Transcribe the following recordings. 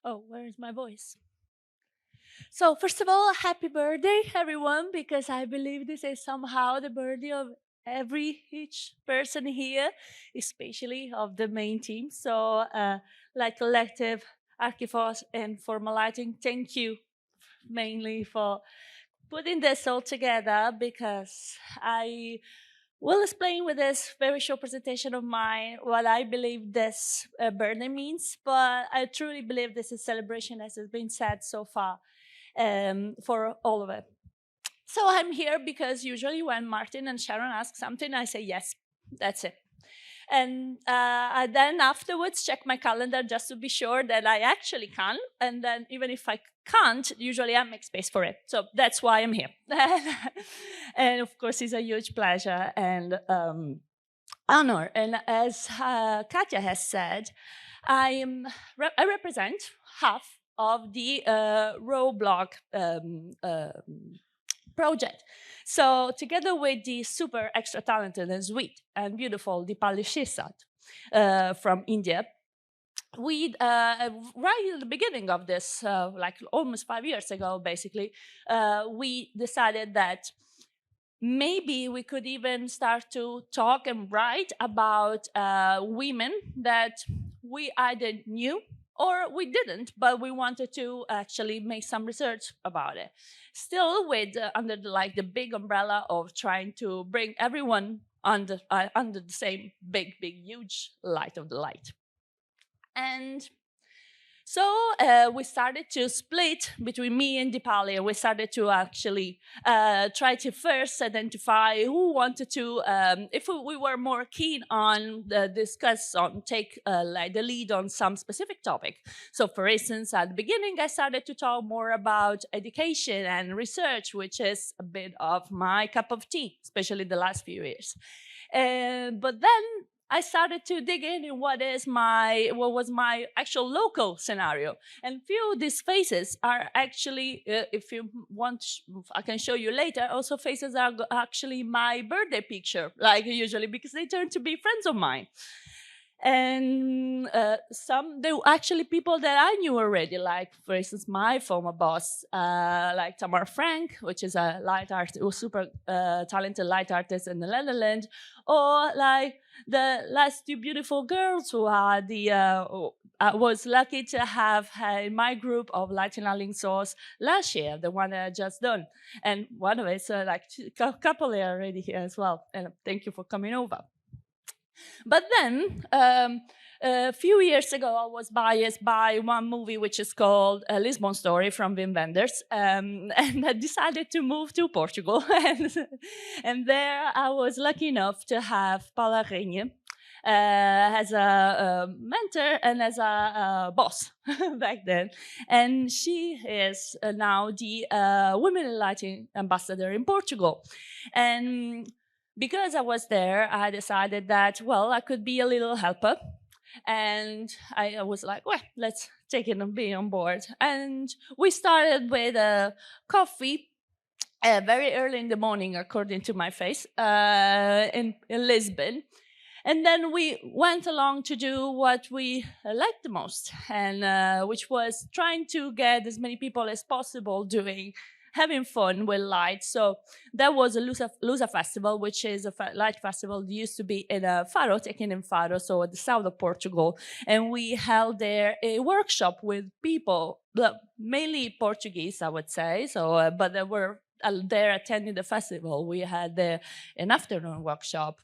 Oh, where is my voice? So, first of all, happy birthday, everyone, because I believe this is somehow the birthday of each person here, especially of the main team. So, like Collective, Archivos, and Formal Lighting, thank you mainly for putting this all together because I will explain with this very short presentation of mine what I believe this birthday means, but I truly believe this is celebration as has been said so far for all of it. So I'm here because usually when Martin and Sharon ask something, I say yes, that's it. And I then afterwards check my calendar just to be sure that I actually can. And then even if I can't, usually I make space for it. So that's why I'm here. And of course, it's a huge pleasure and honor. And as Katya has said, I represent half of the Row blog project. So together with the super extra talented and sweet and beautiful Dipali Shirsat from India, we right at the beginning of this, like almost 5 years ago, basically, we decided that maybe we could even start to talk and write about women that we either knew or we didn't, but we wanted to actually make some research about it. Still, with under like the big umbrella of trying to bring everyone under the same big, huge light of the light. And so we started to split between me and Dipali. We started to actually try to first identify who wanted to, if we were more keen on discuss on take like the lead on some specific topic. So, for instance, at the beginning, I started to talk more about education and research, which is a bit of my cup of tea, especially the last few years. But then I started to dig in what was my actual local scenario, and few of these faces are actually, if you want, I can show you later. Also, faces are actually my birthday picture, like usually, because they turn to be friends of mine. And some they were actually people that I knew already, like for instance my former boss, like Tamar Frank, which is a light art, super talented light artist in the Netherlands, or like the last two beautiful girls who are the I was lucky to have in my group of Latin Link Source last year, the one I just done, and one of it, so like a couple are already here as well, and thank you for coming over. But then, a few years ago, I was biased by one movie which is called Lisbon Story from Wim Wenders, and I decided to move to Portugal. And there I was lucky enough to have Paula Regne as a mentor and as a boss back then. And she is now the Women in Lighting Ambassador in Portugal. And because I was there, I decided that, well, I could be a little helper. And I was like, well, let's take it and be on board. And we started with a coffee very early in the morning, according to my face, in Lisbon. And then we went along to do what we liked the most, and which was trying to get as many people as possible doing having fun with light. So that was a Lusa Festival, which is a light festival that used to be in Faro, taken in Faro, so at the south of Portugal. And we held there a workshop with people, mainly Portuguese, I would say. So, but they were there attending the festival. We had an afternoon workshop,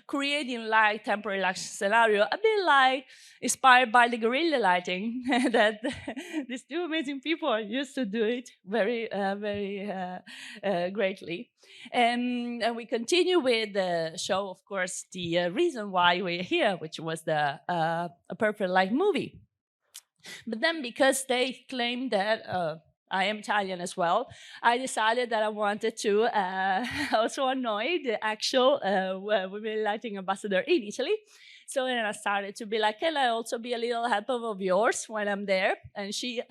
creating light, temporary light scenario, a bit like inspired by the guerrilla lighting that these two amazing people used to do it very greatly. And we continue with the show, of course, the reason why we're here, which was the A Perfect Light movie. But then because they claimed that I am Italian as well, I decided that I wanted to also annoy the actual women lighting ambassador in Italy. So then I started to be like, can I also be a little helper of yours when I'm there? And she,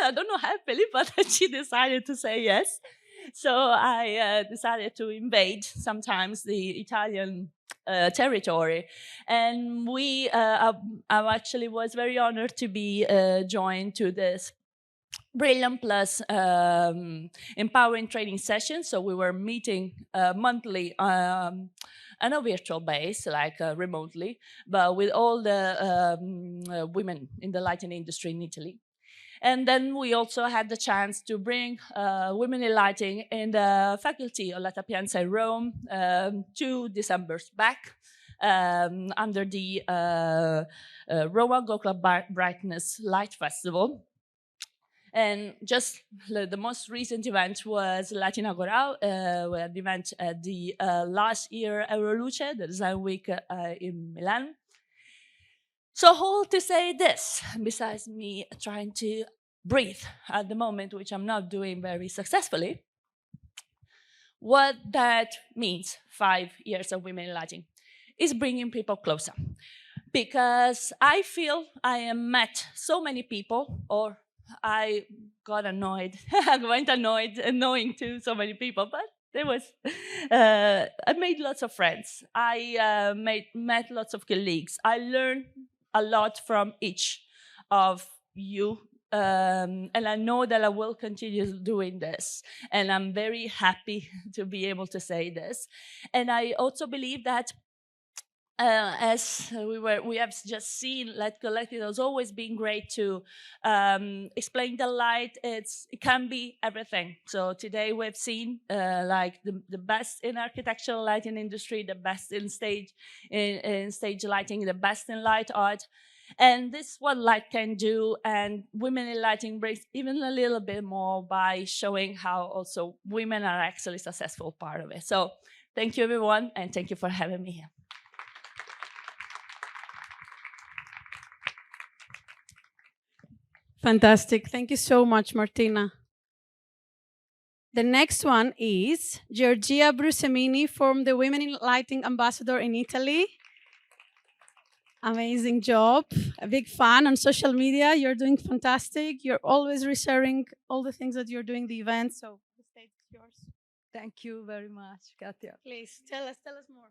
I don't know happily, but she decided to say yes. So I decided to invade sometimes the Italian territory. And I actually was very honored to be joined to this Brilliant Plus empowering training session. So we were meeting monthly on a virtual base, like remotely, but with all the women in the lighting industry in Italy. And then we also had the chance to bring women in lighting in the faculty of La Tapienza in Rome 2 Decembers back under the Roma Gokla Brightness Light Festival. And just the most recent event was Latina Agora, the event at the last year Euroluce, the design week in Milan. So all to say this, besides me trying to breathe at the moment, which I'm not doing very successfully, what that means, 5 years of women in lighting, is bringing people closer. Because I feel I have met so many people, or I got annoyed. I went annoyed and knowing to so many people, but there was. I made lots of friends. I met lots of colleagues. I learned a lot from each of you. And I know that I will continue doing this. And I'm very happy to be able to say this. And I also believe that as we have just seen, Light Collective has always been great to explain the light. It can be everything. So today we've seen like the best in architectural lighting industry, the best in stage lighting, the best in light art. And this is what light can do, and women in lighting brings even a little bit more by showing how also women are actually a successful part of it. So thank you everyone, and thank you for having me here. Fantastic. Thank you so much, Martina. The next one is Giorgia Brusemini from the Women in Lighting Ambassador in Italy. Amazing job. A big fan on social media. You're doing fantastic. You're always resharing all the things that you're doing, the event. So the stage is yours. Thank you very much, Katia. Please tell us more.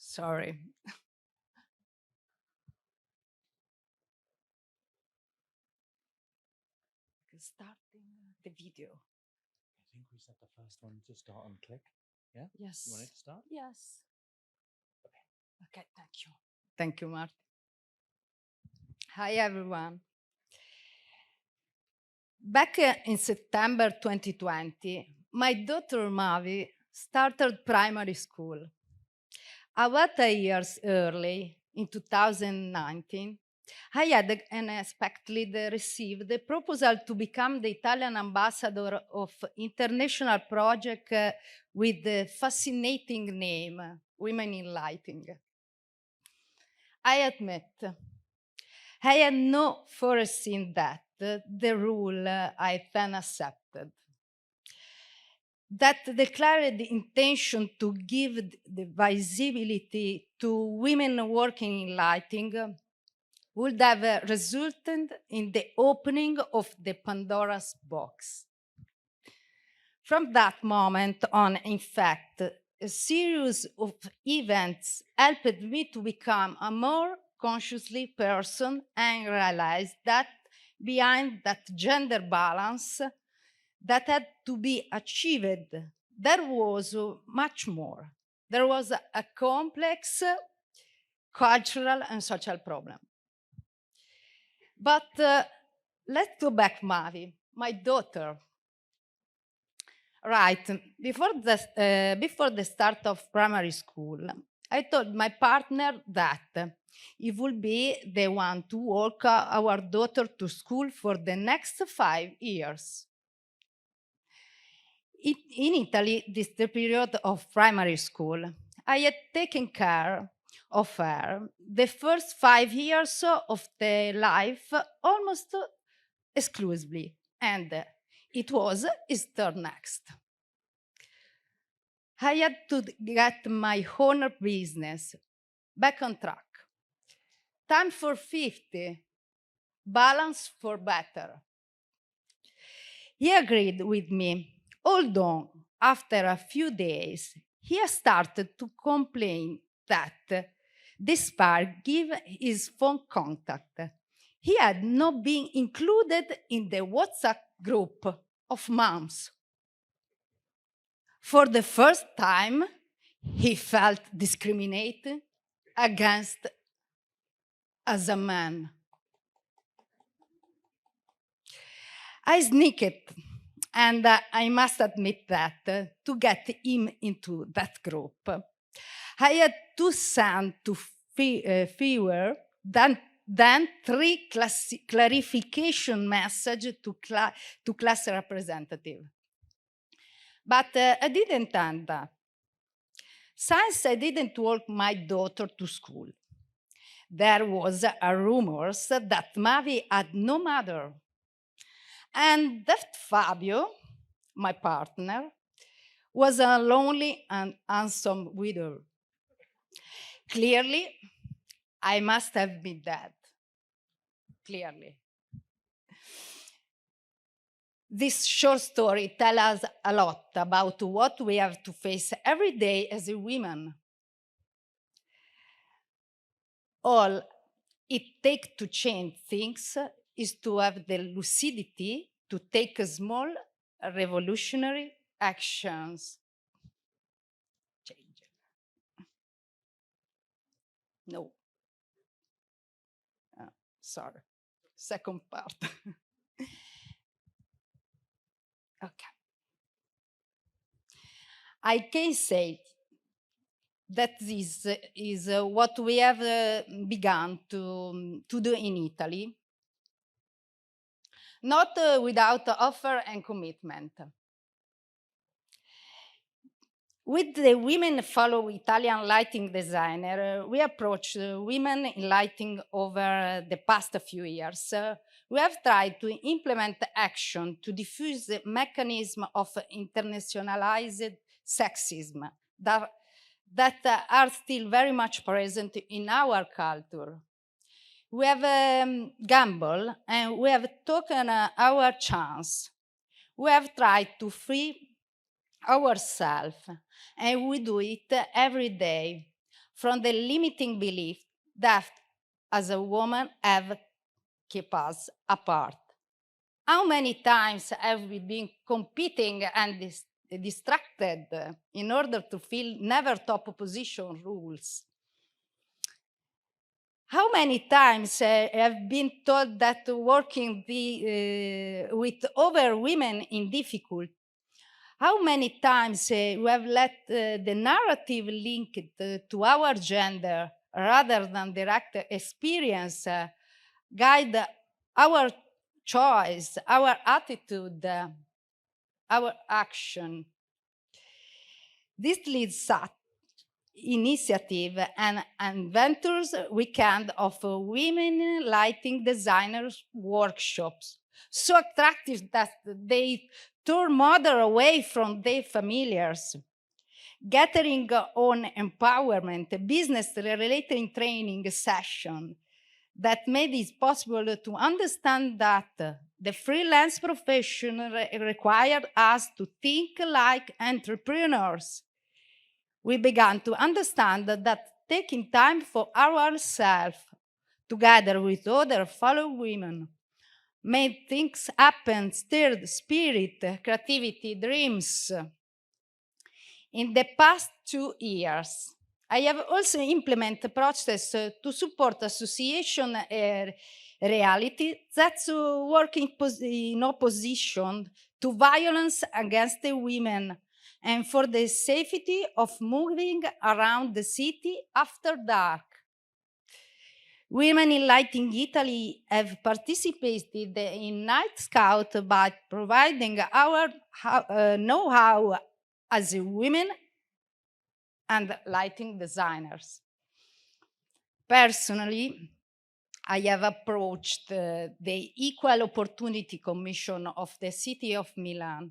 Sorry. Starting the video. I think we set the first one to start on click. Yeah? Yes. You want it to start? Yes. Okay, thank you. Thank you, Martin. Hi, everyone. Back in September 2020, my daughter Mavi started primary school. About 8 years early, in 2019, I had unexpectedly received the proposal to become the Italian ambassador of international project with the fascinating name, Women in Lighting. I admit, I had not foreseen that the rule I then accepted. That declared the intention to give the visibility to women working in lighting would have resulted in the opening of the Pandora's box. From that moment on, in fact, a series of events helped me to become a more consciously person and realize that behind that gender balance that had to be achieved, there was much more. There was a complex cultural and social problem. But let's go back, Mavi, my daughter. Right, before the start of primary school, I told my partner that he would be the one to walk our daughter to school for the next 5 years. In Italy, this is the period of primary school. I had taken care of her the first 5 years of the life almost exclusively, and it was his turn next. I had to get my own business back on track. Time for 50, balance for better. He agreed with me, although after a few days, he started to complain that, despite giving his phone contact, he had not been included in the WhatsApp group of moms. For the first time, he felt discriminated against as a man. I sneaked, and I must admit that, to get him into that group. I had to send to fewer than 3 clarification messages to class representative. But I didn't end that. Since I didn't walk my daughter to school, there was a rumors that Mavi had no mother, and that Fabio, my partner, was a lonely and handsome widow. Clearly, I must have been dead. Clearly. This short story tells us a lot about what we have to face every day as a woman. All it takes to change things is to have the lucidity to take small revolutionary actions. Change. No. Sorry. Second part. Okay. I can say that this is what we have begun to do in Italy, not without offer and commitment. With the Women Follow Italian Lighting Designer, we approached women in lighting over the past few years. We have tried to implement action to diffuse the mechanism of internationalized sexism that are still very much present in our culture. We have gambled and we have taken our chance. We have tried to free ourselves, and we do it every day from the limiting belief that as a woman have kept us apart. How many times have we been competing and distracted in order to fill never top position rules? How many times have been told that working with other women in difficult? How many times we have let the narrative linked to our gender rather than direct experience guide our choice, our attitude, our action? This leads us initiative and inventors weekend of women lighting designers workshops, so attractive that they turn mother away from their familiars, gathering on empowerment, business related training session that made it possible to understand that the freelance profession required us to think like entrepreneurs. We began to understand that taking time for ourselves, together with other fellow women, made things happen, stirred spirit, creativity, dreams. In the past 2 years, I have also implemented a process to support association reality that's working in opposition to violence against the women and for the safety of moving around the city after dark. Women in Lighting Italy have participated in Night Scout by providing our know-how as women and lighting designers. Personally, I have approached the Equal Opportunity Commission of the City of Milan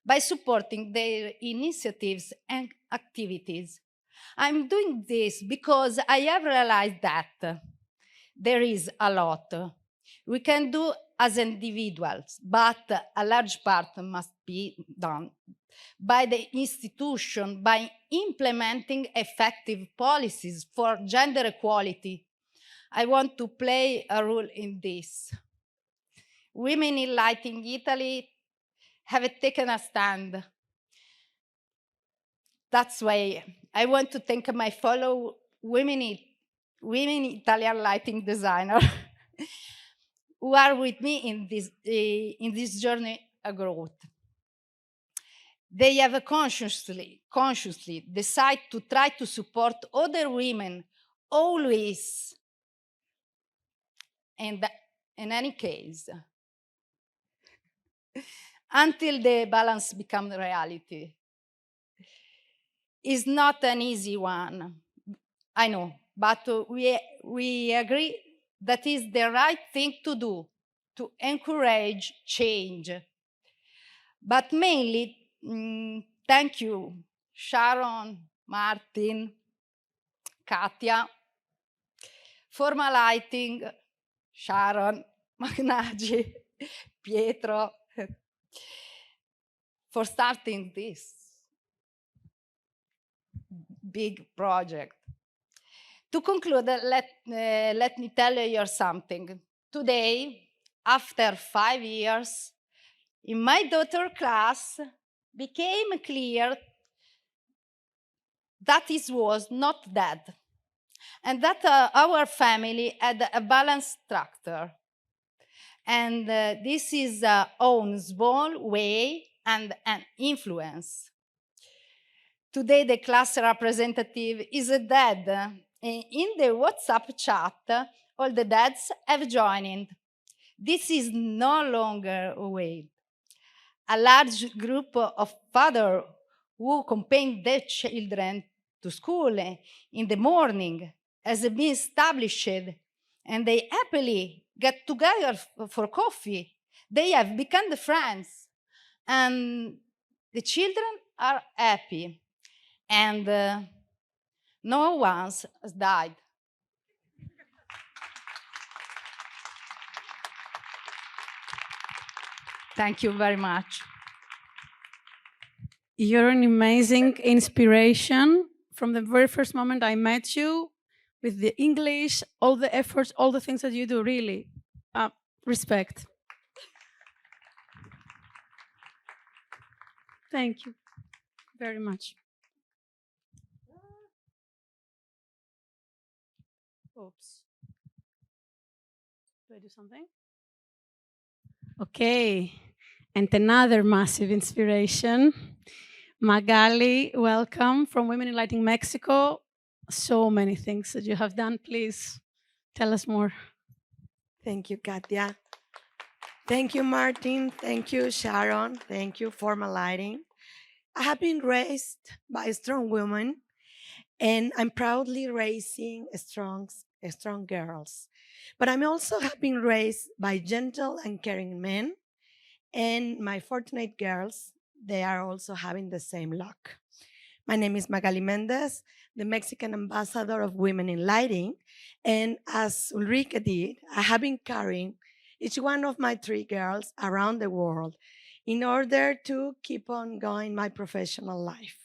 by supporting their initiatives and activities. I'm doing this because I have realized that there is a lot we can do as individuals, but a large part must be done by the institution by implementing effective policies for gender equality. I want to play a role in this. Women in Lighting Italy have taken a stand. That's why I want to thank my fellow women Italian lighting designer who are with me in this journey of growth. They have consciously decided to try to support other women always. And in any case, until the balance becomes reality. It's not an easy one, I know, but we agree that is the right thing to do to encourage change. But mainly, thank you, Sharon, Martin, Katia, for my lighting, Sharon, Magali, Pietro, for starting this big project. To conclude, let me tell you something. Today, after 5 years, in my daughter's class, became clear that it was not dead, and that our family had a balanced structure. And this is our own small way and an influence. Today, the class representative is a dad. In the WhatsApp chat, all the dads have joined. This is no longer a way. A large group of fathers who accompany their children to school in the morning has been established, and they happily get together for coffee. They have become friends, and the children are happy, and no one has died. Thank you very much. You're an amazing inspiration. From the very first moment I met you, with the English, all the efforts, all the things that you do, really, respect. Thank you very much. Oops. Do I do something? Okay. And another massive inspiration. Magali, welcome from Women in Lighting Mexico. So many things that you have done. Please tell us more. Thank you, Katia. Thank you, Martin. Thank you, Sharon. Thank you for my lighting. I have been raised by strong women, and I'm proudly raising strong girls. But I'm also have been raised by gentle and caring men, and my fortunate girls, they are also having the same luck. My name is Magali Mendez, the Mexican ambassador of Women in Lighting. And as Ulrika did, I have been carrying each one of my 3 girls around the world in order to keep on going my professional life.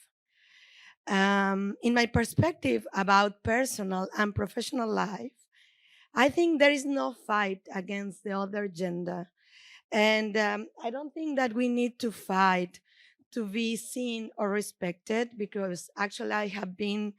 In my perspective about personal and professional life, I think there is no fight against the other gender. And I don't think that we need to fight to be seen or respected, because actually I have been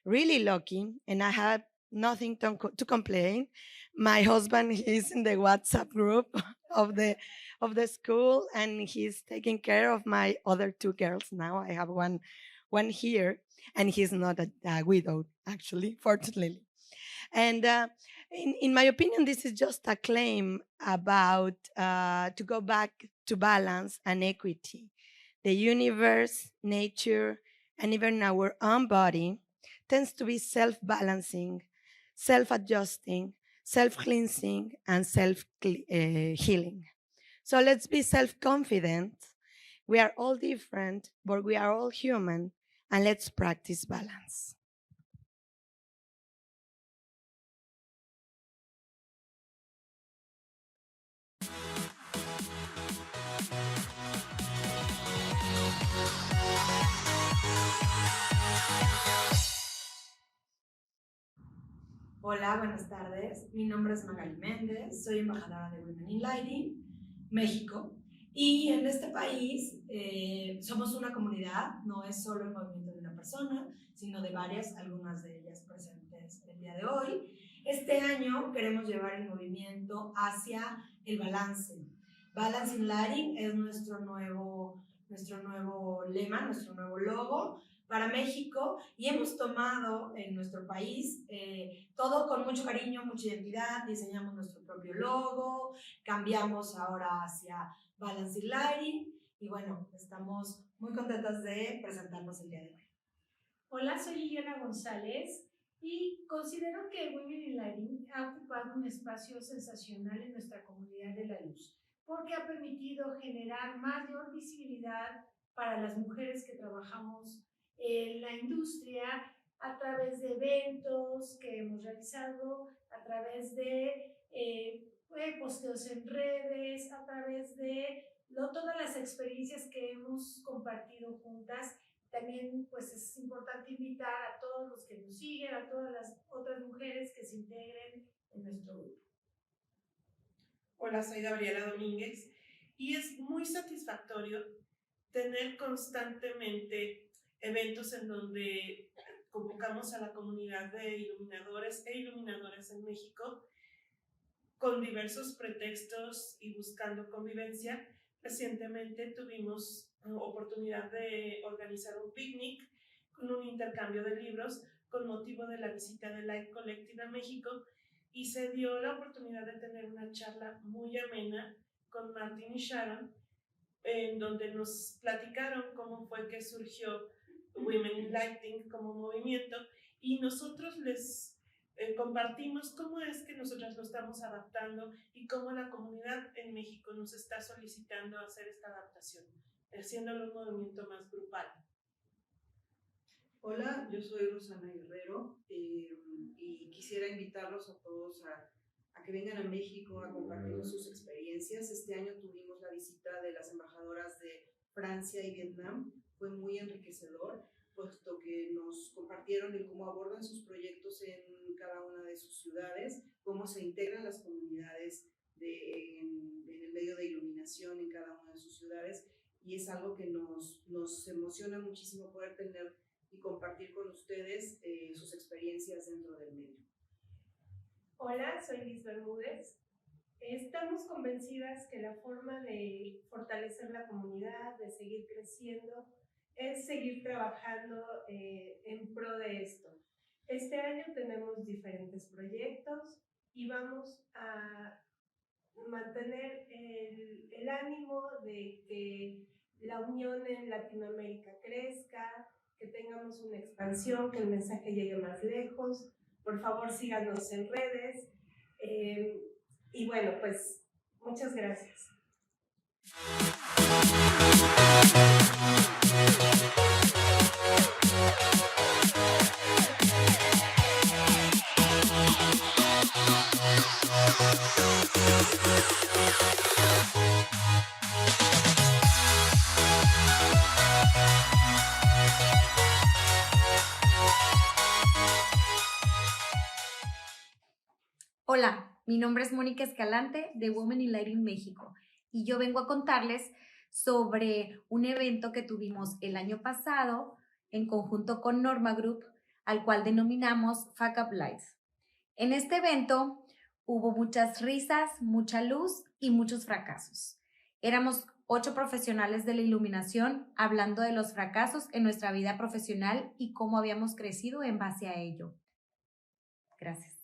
really lucky and I have nothing to complain. My husband is in the WhatsApp group of the school, and he's taking care of my other two girls now. I have one here, and he's not a widow, actually, fortunately. And in my opinion, this is just a claim about to go back to balance and equity. The universe, nature, and even our own body tends to be self-balancing, self-adjusting, self-cleansing, and self-healing. So let's be self-confident. We are all different, but we are all human, and let's practice balance. Hola, buenas tardes. Mi nombre es Magali Mendez, soy embajadora de Women in Lighting, México. Y en este país somos una comunidad, no es solo el movimiento de una persona, sino de varias, algunas de ellas presentes el día de hoy. Este año queremos llevar el movimiento hacia el balance. Balance in Lighting es nuestro nuevo lema, nuestro nuevo logo para México, y hemos tomado en nuestro país todo con mucho cariño, mucha identidad. Diseñamos nuestro propio logo, cambiamos ahora hacia Balance in Lighting, y bueno, estamos muy contentas de presentarnos el día de hoy. Hola, soy Liliana González y considero que Women in Lighting ha ocupado un espacio sensacional en nuestra comunidad de la luz, porque ha permitido generar mayor visibilidad para las mujeres que trabajamos en la industria a través de eventos que hemos realizado, a través de posteos en redes, a través de todas las experiencias que hemos compartido juntas. También pues es importante invitar a todos los que nos siguen, a todas las otras mujeres que se integren en nuestro grupo. Hola, soy Gabriela Domínguez y es muy satisfactorio tener constantemente eventos en donde convocamos a la comunidad de iluminadores e iluminadoras en México con diversos pretextos y buscando convivencia. Recientemente tuvimos oportunidad de organizar un picnic con un intercambio de libros con motivo de la visita de Light Collective a México, y se dio la oportunidad de tener una charla muy amena con Martina y Sharon, en donde nos platicaron cómo fue que surgió Women in Lighting como movimiento, y nosotros les compartimos cómo es que nosotras lo estamos adaptando y cómo la comunidad en México nos está solicitando hacer esta adaptación, haciéndolo un movimiento más grupal. Hola, yo soy Rosana Guerrero y quisiera invitarlos a todos a que vengan a México a compartirnos sus experiencias. Este año tuvimos la visita de las embajadoras de Francia y Vietnam. Fue muy enriquecedor, puesto que nos compartieron el cómo abordan sus proyectos en cada una de sus ciudades, cómo se integran las comunidades en el medio de iluminación en cada una de sus ciudades, y es algo que nos emociona muchísimo poder tener y compartir con ustedes sus experiencias dentro del medio. Hola, soy Liz Bermúdez. Estamos convencidas que la forma de fortalecer la comunidad, de seguir creciendo, es seguir trabajando en pro de esto. Este año tenemos diferentes proyectos y vamos a mantener el ánimo de que la unión en Latinoamérica crezca, que tengamos una expansión, que el mensaje llegue más lejos. Por favor, síganos en redes. Y bueno, pues muchas gracias. Hola, mi nombre es Mónica Escalante de Women in Lighting México, y yo vengo a contarles sobre un evento que tuvimos el año pasado en conjunto con Norma Group, al cual denominamos Fuck Up Lights. En este evento hubo muchas risas, mucha luz y muchos fracasos. Éramos 8 profesionales de la iluminación hablando de los fracasos en nuestra vida profesional y cómo habíamos crecido en base a ello. Gracias.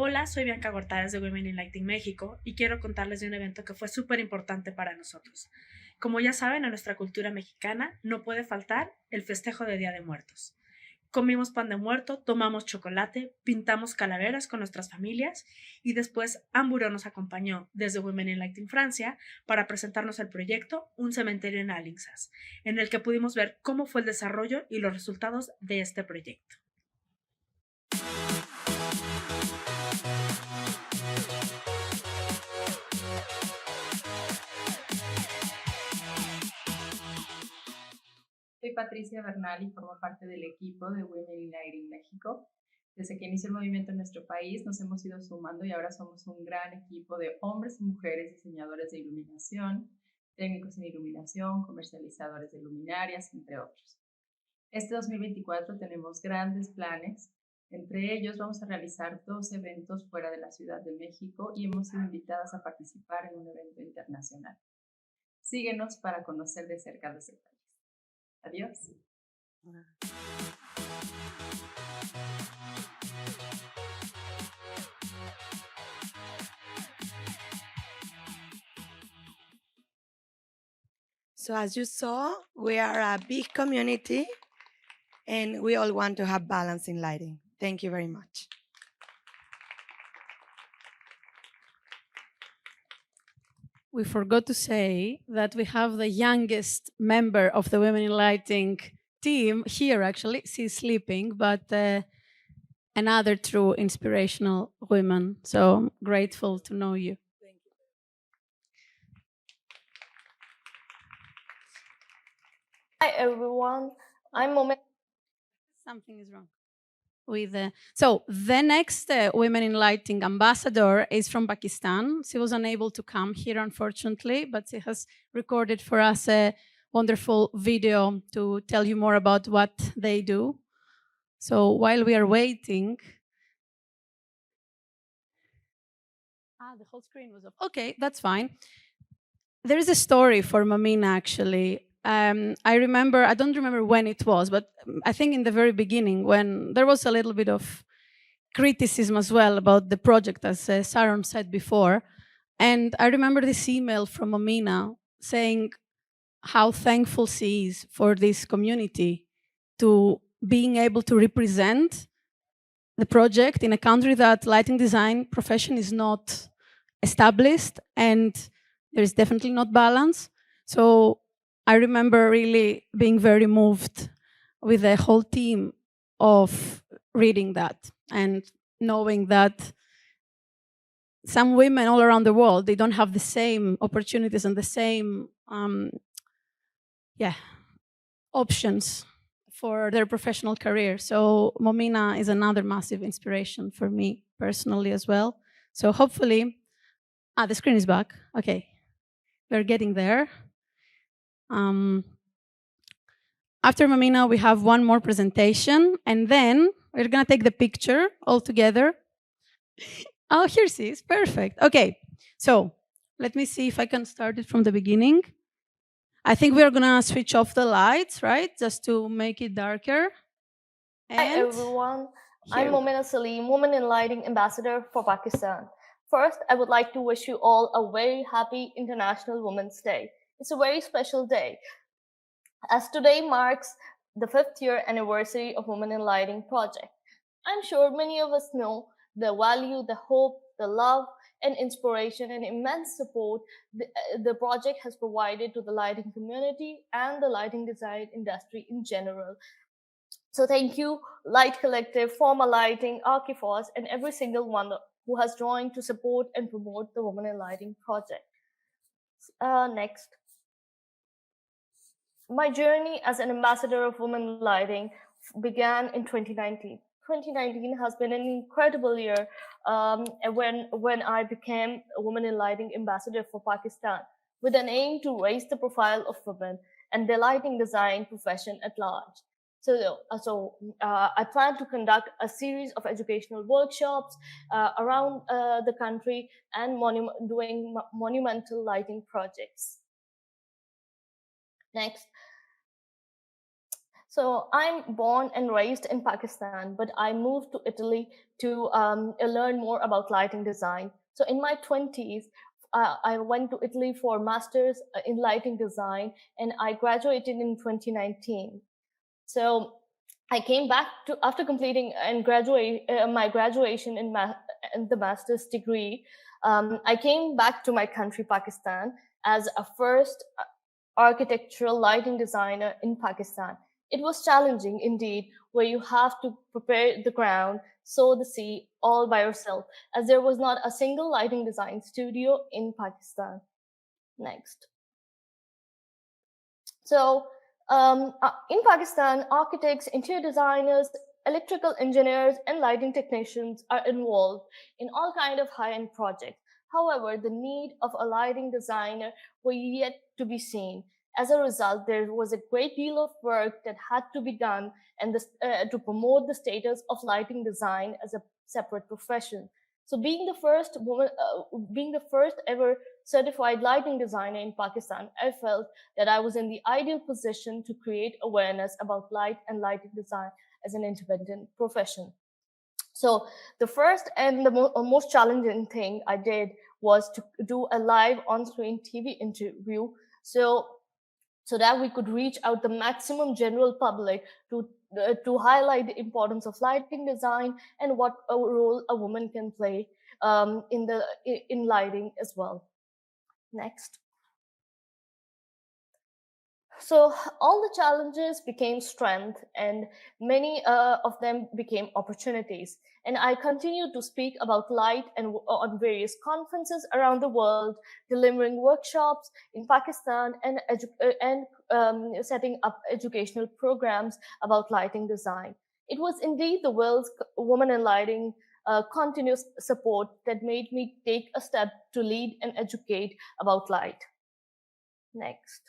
Hola, soy Bianca Gortárez de Women in Lighting México y quiero contarles de un evento que fue súper importante para nosotros. Como ya saben, en nuestra cultura mexicana no puede faltar el festejo de Día de Muertos. Comimos pan de muerto, tomamos chocolate, pintamos calaveras con nuestras familias y después Amburo nos acompañó desde Women in Lighting Francia para presentarnos el proyecto Un cementerio en Alixas, en el que pudimos ver cómo fue el desarrollo y los resultados de este proyecto. Soy Patricia Bernal y formo parte del equipo de Women in Lighting México. Desde que inició el movimiento en nuestro país nos hemos ido sumando y ahora somos un gran equipo de hombres y mujeres diseñadores de iluminación, técnicos en iluminación, comercializadores de luminarias, entre otros. Este 2024 tenemos grandes planes. Entre ellos vamos a realizar 2 eventos fuera de la Ciudad de México y hemos sido invitadas a participar en un evento internacional. Síguenos para conocer de cerca los detalles. Adiós. So as you saw, we are a big community and we all want to have balance in lighting. Thank you very much. We forgot to say that we have the youngest member of the Women in Lighting team here, actually. She's sleeping, but another true inspirational woman. So I'm grateful to know you. Thank you. Hi everyone, I'm Momena. Something is wrong. So the next Women in Lighting ambassador is from Pakistan. She was unable to come here, unfortunately, but she has recorded for us a wonderful video to tell you more about what they do. So while we are waiting, the whole screen was off. Okay, that's fine. There is a story for Momena, actually. I don't remember when it was, but I think in the very beginning when there was a little bit of criticism as well about the project, as Sharon said before. And I remember this email from Momena saying how thankful she is for this community to being able to represent the project in a country that lighting design profession is not established and there is definitely not balance. So I remember really being very moved with the whole team of reading that and knowing that some women all around the world, they don't have the same opportunities and the same options for their professional career. So Momena is another massive inspiration for me personally as well. So hopefully, the screen is back. Okay, we're getting there. After Momena, we have one more presentation, and then we're gonna take the picture all together. Oh, here she is, perfect. Okay, so let me see if I can start it from the beginning. I think we're gonna switch off the lights, right? Just to make it darker. Hi everyone, I'm Momena Saleem, Women in Lighting Ambassador for Pakistan. First, I would like to wish you all a very happy International Women's Day. It's a very special day, as today marks the 5th year anniversary of Women in Lighting project. I'm sure many of us know the value, the hope, the love, and inspiration and immense support the project has provided to the lighting community and the lighting design industry in general. So thank you, Light Collective, Forma Lighting, Archifos, and every single one who has joined to support and promote the Women in Lighting project. Next. My journey as an ambassador of Women in Lighting began in 2019. 2019 has been an incredible year when I became a Women in Lighting Ambassador for Pakistan, with an aim to raise the profile of women and the lighting design profession at large. I plan to conduct a series of educational workshops around the country and doing monumental lighting projects. Next. So I'm born and raised in Pakistan, but I moved to Italy to learn more about lighting design. So in my 20s, I went to Italy for master's in lighting design, and I graduated in 2019. So I came back after completing and my graduation in the master's degree. I came back to my country, Pakistan, as a first architectural lighting designer in Pakistan. It was challenging indeed, where you have to prepare the ground, sow the seed all by yourself, as there was not a single lighting design studio in Pakistan. Next. So in Pakistan, architects, interior designers, electrical engineers, and lighting technicians are involved in all kinds of high-end projects. However, the need of a lighting designer were yet to be seen. As a result, there was a great deal of work that had to be done and to promote the status of lighting design as a separate profession. So being the first woman, being the first ever certified lighting designer in Pakistan, I felt that I was in the ideal position to create awareness about light and lighting design as an independent profession. So the first and the most challenging thing I did was to do a live on-screen TV interview, so that we could reach out the maximum general public to highlight the importance of lighting design and what a role a woman can play in lighting as well. Next. So all the challenges became strength, and many of them became opportunities. And I continued to speak about light and on various conferences around the world, delivering workshops in Pakistan and setting up educational programs about lighting design. It was indeed the world's Women in Lighting continuous support that made me take a step to lead and educate about light. Next.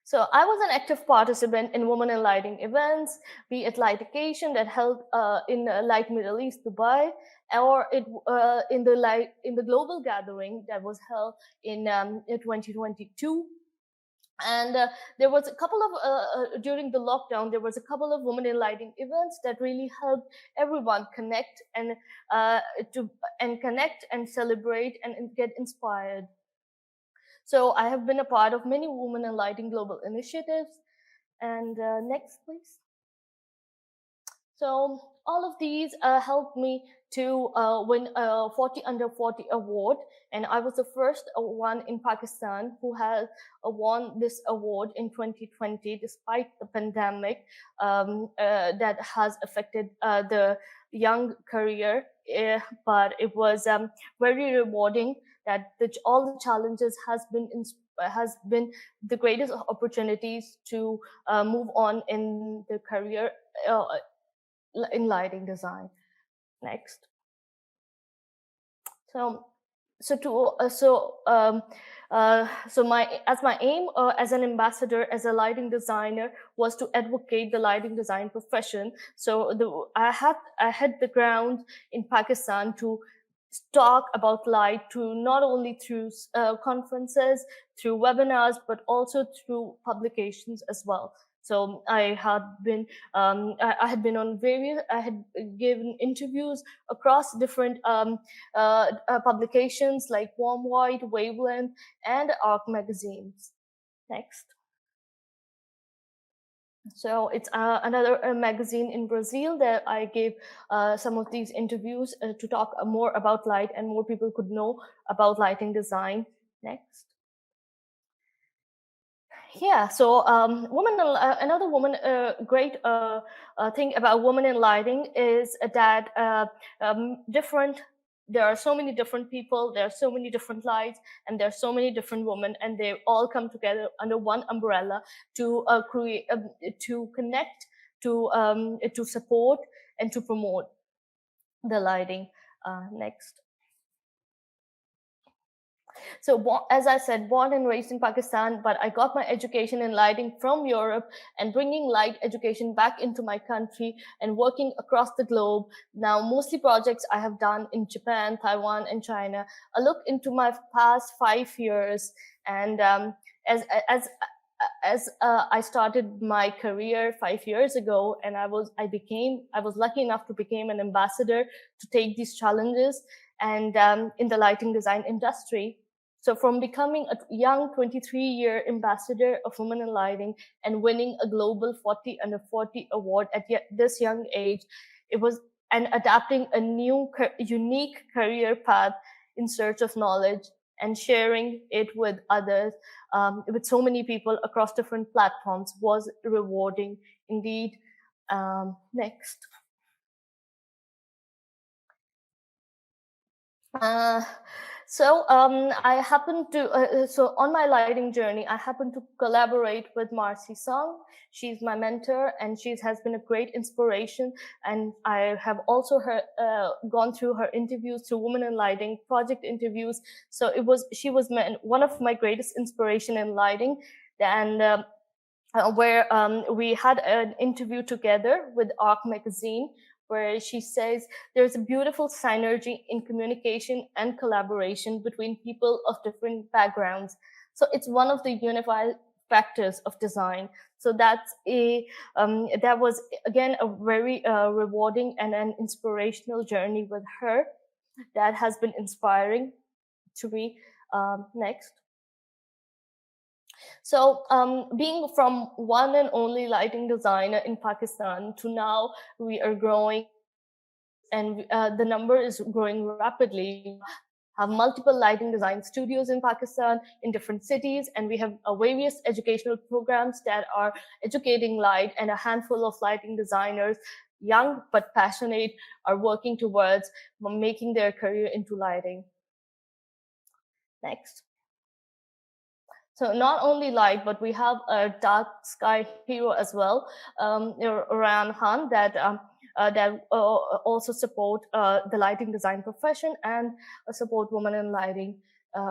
So I was an active participant in Women in Lighting events, be it Lightication that held in Light Middle East, Dubai, or in the global gathering that was held in 2022. And there was a couple of during the lockdown, there was a couple of Women in Lighting events that really helped everyone connect and connect and celebrate and get inspired. So I have been a part of many Women in Lighting global initiatives. And next, please. So all of these helped me to win a 40 under 40 award. And I was the first one in Pakistan who has won this award in 2020, despite the pandemic that has affected the young career. But it was very rewarding that all the challenges has been the greatest opportunities to move on in the career in lighting design. Next. My aim as an ambassador, as a lighting designer, was to advocate the lighting design profession. So I had the ground in Pakistan to talk about light, to not only through conferences, through webinars, but also through publications as well. So I had been given interviews across different publications like Warm White, Wavelength, and Arc magazines. Next. So it's another magazine in Brazil that I gave some of these interviews to talk more about light, and more people could know about lighting design. Next. Yeah, so another great thing about Women in Lighting is that there are so many different people, there are so many different lights, and there are so many different women, and they all come together under one umbrella to connect to support and to promote the lighting. Next. So as I said, born and raised in Pakistan, but I got my education in lighting from Europe and bringing light education back into my country and working across the globe. Now, mostly projects I have done in Japan, Taiwan, and China. I look into my past 5 years, and as I started my career 5 years ago, and I was lucky enough to become an ambassador to take these challenges and in the lighting design industry. So from becoming a young 23-year ambassador of women in lighting and winning a global 40 under 40 award at this young age, it was and adapting a new unique career path in search of knowledge and sharing it with others, with so many people across different platforms, was rewarding indeed. Next. I happened to, so on my lighting journey, I happened to collaborate with Marcy Song. She's my mentor, and she has been a great inspiration. And I have also gone through her interviews, through Women in Lighting project interviews. So she was one of my greatest inspiration in lighting. And where we had an interview together with ARC magazine, where she says there's a beautiful synergy in communication and collaboration between people of different backgrounds. So it's one of the unified factors of design. So that was again a very rewarding and an inspirational journey with her that has been inspiring to me. Next. So being from one and only lighting designer in Pakistan to now we are growing, and the number is growing rapidly. We have multiple lighting design studios in Pakistan in different cities, and we have various educational programs that are educating light, and a handful of lighting designers, young but passionate, are working towards making their career into lighting. Next. So not only light, but we have a dark sky hero as well, Ran Khan, that also support the lighting design profession and support women in lighting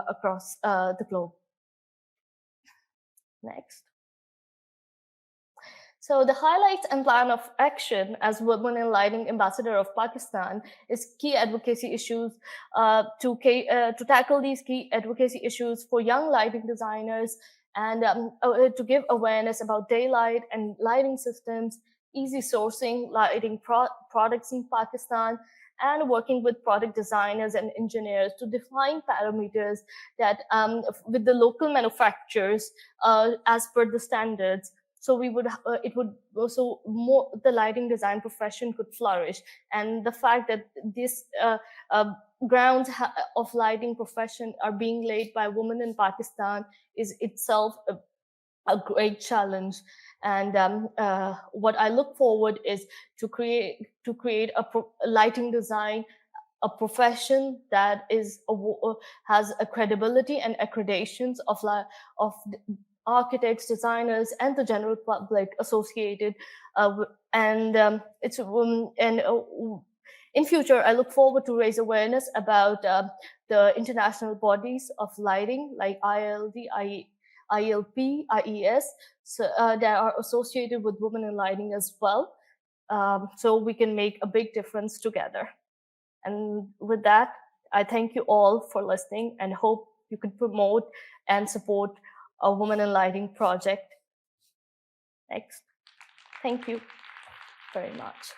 across the globe. Next. So the highlights and plan of action as Women in Lighting Ambassador of Pakistan is key advocacy issues to tackle these key advocacy issues for young lighting designers, and to give awareness about daylight and lighting systems, easy sourcing lighting products in Pakistan, and working with product designers and engineers to define parameters that with the local manufacturers as per the standards. So the lighting design profession could flourish. And the fact that this grounds of lighting profession are being laid by women in Pakistan is itself a great challenge. And what I look forward is to create a lighting design, a profession that has a credibility and accreditations of architects, designers, and the general public associated. In future, I look forward to raise awareness about the international bodies of lighting like ILD, ILP, IES, that are associated with women in lighting as well. So we can make a big difference together. And with that, I thank you all for listening and hope you can promote and support a Women in Lighting project. Next. Thank you very much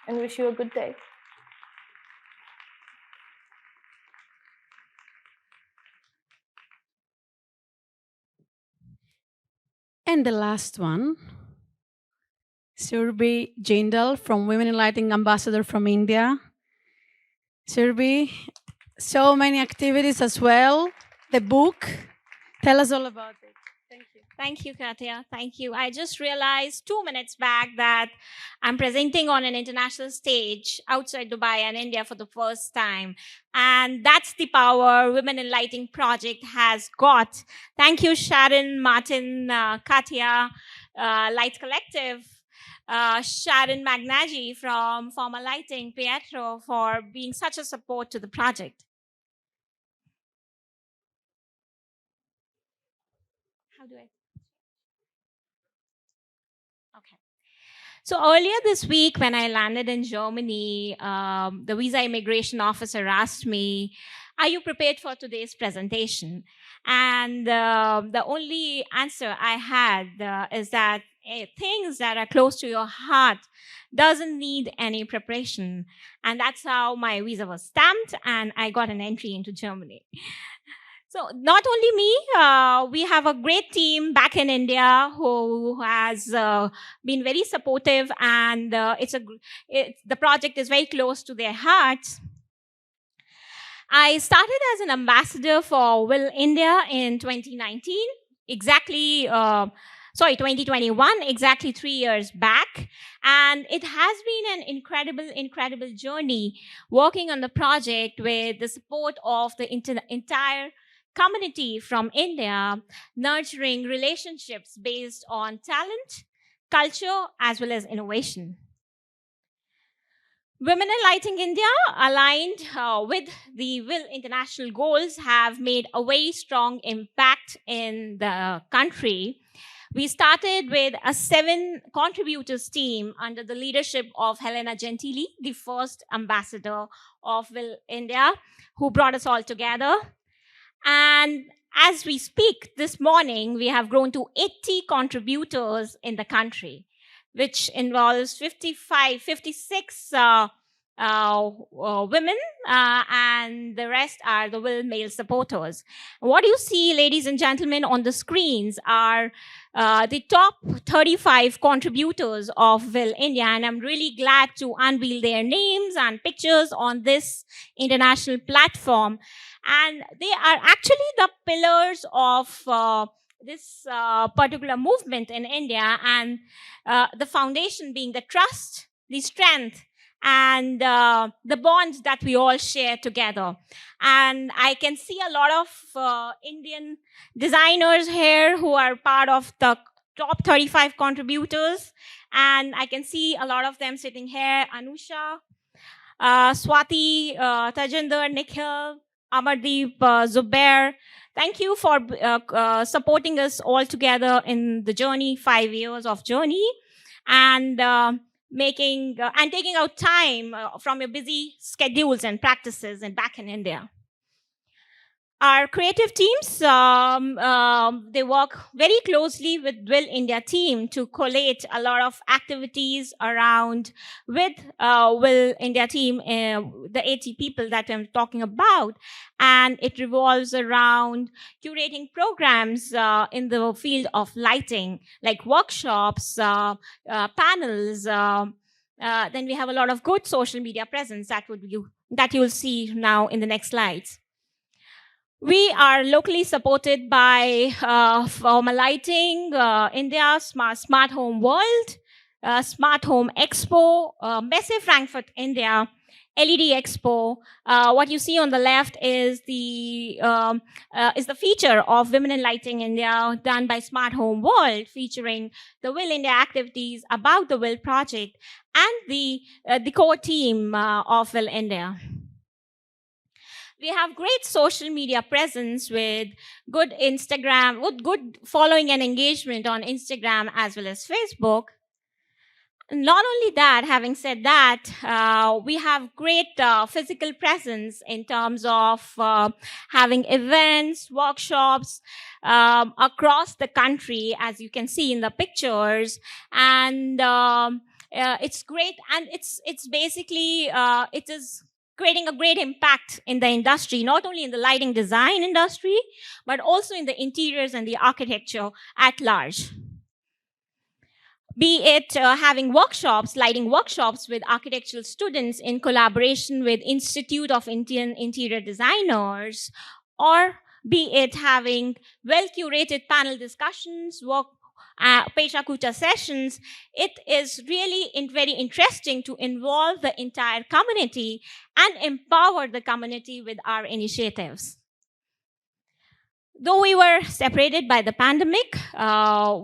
and wish you a good day. And the last one, Surbhi Jindal from Women in Lighting Ambassador from India. Surbhi, so many activities as well. The book, tell us all about it. Thank you. Thank you, Katya. Thank you. I just realized 2 minutes back that I'm presenting on an international stage outside Dubai and India for the first time. And that's the power Women in Lighting Project has got. Thank you, Sharon, Martin, Katya, Light Collective. Sharon Magnaggi from Formal Lighting, Pietro, for being such a support to the project. How do I? Okay. So earlier this week, when I landed in Germany, the visa immigration officer asked me, "Are you prepared for today's presentation?" And the only answer I had is that things that are close to your heart doesn't need any preparation. And that's how my visa was stamped, and I got an entry into Germany. So not only me, we have a great team back in India who has been very supportive, and the project is very close to their hearts. I started as an ambassador for Will India in 2019, 2021, exactly 3 years back. And it has been an incredible journey working on the project with the support of the entire community from India, nurturing relationships based on talent, culture, as well as innovation. Women in Lighting India, aligned with the Will International goals, have made a very strong impact in the country. We started with a 7 contributors team under the leadership of Helena Gentili, the first ambassador of Will India, who brought us all together. And as we speak this morning, we have grown to 80 contributors in the country, which involves 56 women, and the rest are the Will male supporters. What you see, ladies and gentlemen, on the screens are the top 35 contributors of Will India, and I'm really glad to unveil their names and pictures on this international platform. And they are actually the pillars of this particular movement in India, and the foundation being the trust, the strength, and the bonds that we all share together. And I can see a lot of Indian designers here who are part of the top 35 contributors. And I can see a lot of them sitting here: Anusha, Swati, Tajinder, Nikhil, Amardeep, Zubair. Thank you for supporting us all together in the journey, 5 years of journey, and taking out time from your busy schedules and practices and back in India. Our creative teams, they work very closely with Will India team to collate a lot of activities around with Will India team, the 80 people that I'm talking about. And it revolves around curating programs in the field of lighting, like workshops, panels. Then we have a lot of good social media presence that you'll see now in the next slides. We are locally supported by Formal Lighting, India, Smart Home World, Smart Home Expo, Messe Frankfurt, India, LED Expo. What you see on the left is the feature of Women in Lighting India done by Smart Home World, featuring the Will India activities about the Will project and the core team of Will India. We have great social media presence with good Instagram, with good following and engagement on Instagram as well as Facebook. Not only that, having said that, we have great physical presence in terms of having events, workshops across the country, as you can see in the pictures. And it's great, and it's basically, it is creating a great impact in the industry, not only in the lighting design industry, but also in the interiors and the architecture at large. Be it having workshops, lighting workshops with architectural students in collaboration with Institute of Indian Interior Designers, or be it having well-curated panel discussions, Pechakucha sessions, it is really very interesting to involve the entire community and empower the community with our initiatives. Though we were separated by the pandemic,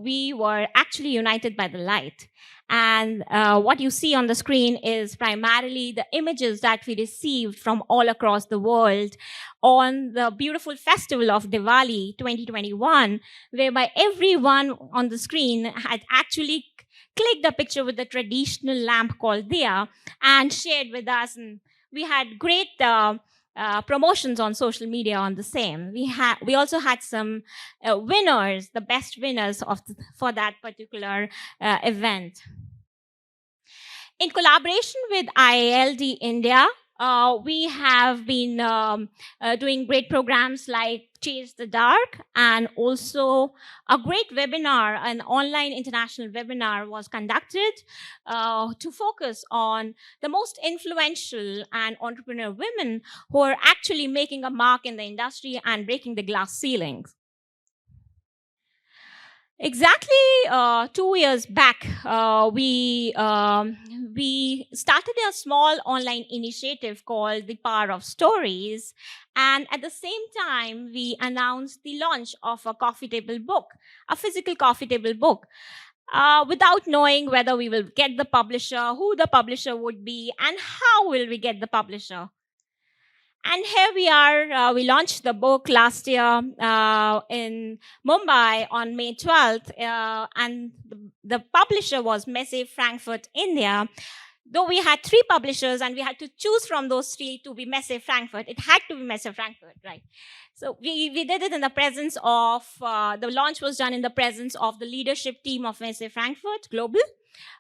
we were actually united by the light. And what you see on the screen is primarily the images that we received from all across the world on the beautiful festival of Diwali 2021, whereby everyone on the screen had actually clicked a picture with the traditional lamp called Diya and shared with us. And we had great promotions on social media on the same. We also had some winners, the best winners for that particular event. In collaboration with IALD India, we have been doing great programs like Chase the Dark, and also a great webinar, an online international webinar was conducted to focus on the most influential and entrepreneur women who are actually making a mark in the industry and breaking the glass ceilings. Exactly 2 years back, we started a small online initiative called The Power of Stories. And at the same time, we announced the launch of a coffee table book, a physical coffee table book, without knowing whether we will get the publisher, who the publisher would be, and how will we get the publisher. And here we are. We launched the book last year in Mumbai on May 12th, and the publisher was Messe Frankfurt, India. Though we had 3 publishers and we had to choose from those 3 to be Messe Frankfurt, it had to be Messe Frankfurt, right? So we did it in the presence of, the launch was done in the presence of the leadership team of Messe Frankfurt Global.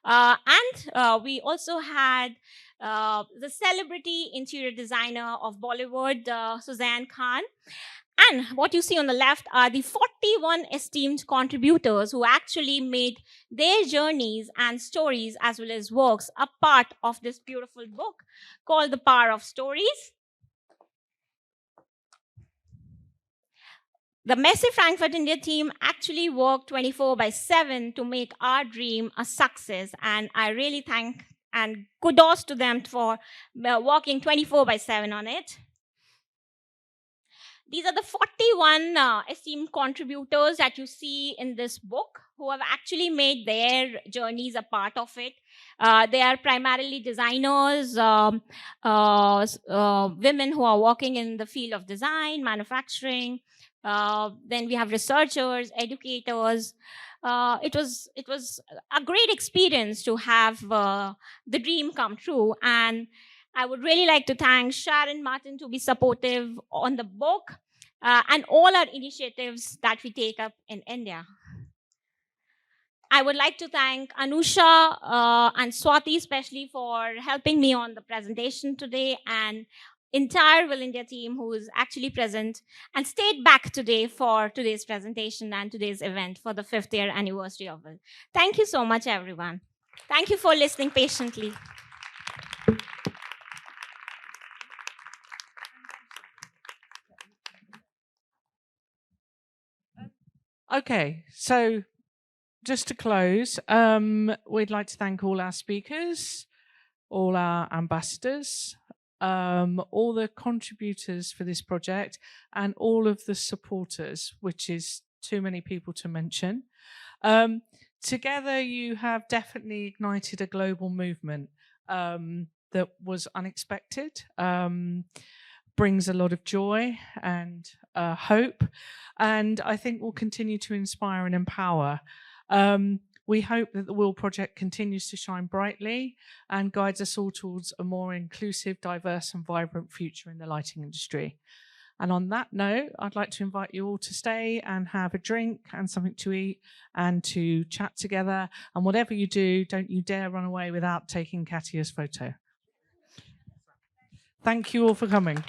And we also had the celebrity interior designer of Bollywood, Suzanne Khan. And what you see on the left are the 41 esteemed contributors who actually made their journeys and stories as well as works a part of this beautiful book called The Power of Stories. The Messe Frankfurt India team actually worked 24/7 to make our dream a success. And I really thank and kudos to them for working 24/7 on it. These are the 41 esteemed contributors that you see in this book who have actually made their journeys a part of it. They are primarily designers, women who are working in the field of design, manufacturing. Then we have researchers, educators. It was a great experience to have the dream come true. And I would really like to thank Sharon Martin to be supportive on the book and all our initiatives that we take up in India. I would like to thank Anusha and Swati especially for helping me on the presentation today, and entire Will India team who is actually present and stayed back today for today's presentation and today's event for the 5th year anniversary of Will. Thank you so much, everyone. Thank you for listening patiently. Okay, so just to close, we'd like to thank all our speakers, all our ambassadors, all the contributors for this project, and all of the supporters, which is too many people to mention. Together, you have definitely ignited a global movement that was unexpected, brings a lot of joy and hope, and I think will continue to inspire and empower. We hope that the Will Project continues to shine brightly and guides us all towards a more inclusive, diverse and vibrant future in the lighting industry. And on that note, I'd like to invite you all to stay and have a drink and something to eat and to chat together. And whatever you do, don't you dare run away without taking Katia's photo. Thank you all for coming.